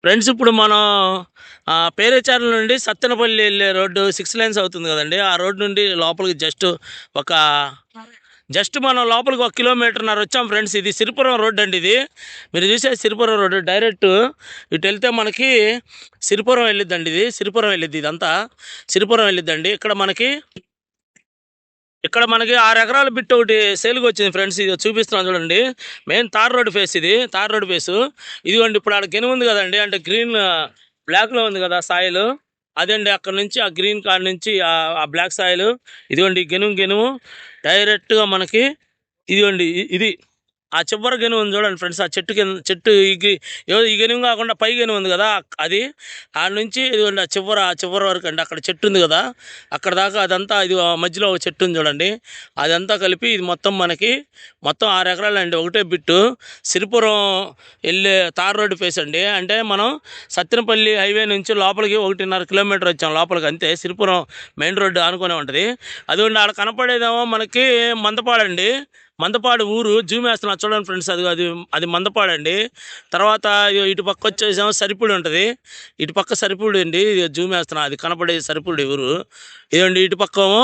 Friends ఇప్పుడు మనం పేరేచార్ల నుండి సత్తెనపల్లి వెళ్ళే రోడ్డు 6 లేన్స్ అవుతుంది కదండి. ఆ రోడ్డు నుండి లోపలికి ఒక మనం లోపలికి 1 కిలోమీటర్న్నర వచ్చాం ఫ్రెండ్స్. ఇది సిరిపురం రోడ్డు అండి. ఇది మీరు చూసే సిరిపురం రోడ్డు డైరెక్ట్ ఇటు వెళ్తే మనకి సిరిపురం వెళ్ళిద్దండి. ఇది సిరిపురం వెళ్ళిద్ది, ఇదంతా సిరిపురం వెళ్ళిద్దండి. ఇక్కడ మనకి 6 ఎకరాల బిట్ ఒకటి సేల్కి వచ్చింది ఫ్రెండ్స్. ఇది చూపిస్తున్నాను చూడండి. మెయిన్ తార్ రోడ్ ఫేస్, ఇది తార్ రోడ్ ఫేసు. ఇదిగోండి ఇప్పుడు ఆడ గెనుము ఉంది కదండి, అంటే గ్రీన్ బ్లాక్లో ఉంది కదా సాయిల్, అదండి. అక్కడ నుంచి ఆ గ్రీన్ కార్డ్ నుంచి ఆ బ్లాక్ సాయిల్, ఇదిగోండి గెనుము డైరెక్ట్గా మనకి ఇదిగోండి ఇది ఆ చివరి గెనుము ఉంది చూడండి ఫ్రెండ్స్. ఆ చెట్టు ఈ గెనుము కాకుండా పై గెనుము ఉంది కదా, అది ఆడ నుంచి ఇదిగోండి ఆ చివరి వరకు అండి. అక్కడ చెట్టు ఉంది కదా, అక్కడ దాకా అదంతా ఇది మధ్యలో ఒక చెట్టు ఉంది చూడండి. అదంతా కలిపి ఇది మొత్తం 6 ఎకరాలు అండి. ఒకటే బిట్టు సిరిపురం వెళ్ళే తార్ రోడ్డు ఫేస్ అండి. అంటే మనం సత్తెనపల్లి హైవే నుంచి లోపలికి 1.5 కిలోమీటర్ వచ్చాం లోపలికి, అంతే. సిరిపురం మెయిన్ రోడ్డు ఆనుకునే ఉంటుంది. అదిగోండి ఆడ కనపడేదేమో మనకి మందపాడండి. మందపాడు ఊరు జూమ్ వేస్తున్నా చూడండి ఫ్రెండ్స్. అది మందపాడు అండి. తర్వాత ఇటు పక్క వచ్చేసామో సరిపూడి ఉంటుంది. ఇటు పక్క సరిపూడి అండి. జూమ్ వేస్తున్నా, అది కనపడే సరిపూడి ఊరు. ఇదండి ఇటు పక్కేమో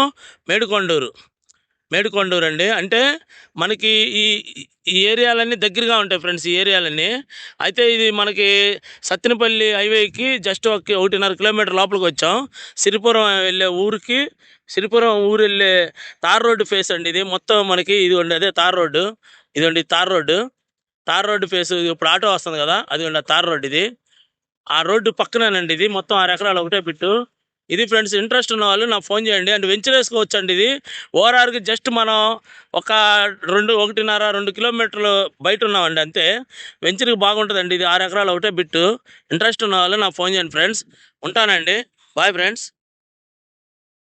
మేడుకొండూరు అండి. అంటే మనకి ఈ ఈ ఏరియాలన్నీ దగ్గరగా ఉంటాయి ఫ్రెండ్స్, ఈ ఏరియాలన్నీ. అయితే ఇది మనకి సత్తెనపల్లి హైవేకి జస్ట్ 1.5 కిలోమీటర్ లోపలికి వచ్చాం. సిరిపురం వెళ్ళే ఊరికి, సిరిపురం ఊరు వెళ్ళే తార్ రోడ్డు ఫేస్ అండి. ఇది మొత్తం మనకి ఇదిగోండి అదే తార్ రోడ్డు. ఇదిగోండి తార్ రోడ్డు ఫేస్. ఇప్పుడు ఆటో వస్తుంది కదా, అదిగోండి తార్ రోడ్డు. ఇది ఆ రోడ్డు పక్కనేనండి. ఇది మొత్తం 6 ఎకరాలు ఒకటే బిట్టు. ఇది ఫ్రెండ్స్, ఇంట్రెస్ట్ ఉన్న వాళ్ళు నాకు ఫోన్ చేయండి. అండ్ వెంచర్ వేసుకోవచ్చు అండి. ఇది ఓఆర్ఆర్కి జస్ట్ మనం ఒక 1.5-2 కిలోమీటర్లు బయట ఉన్నామండి, అంతే. వెంచర్కి బాగుంటుందండి. ఇది 6 ఎకరాలు ఒకటే బిట్టు. ఇంట్రెస్ట్ ఉన్న వాళ్ళు నాకు ఫోన్ చేయండి ఫ్రెండ్స్. ఉంటానండి. Bye friends.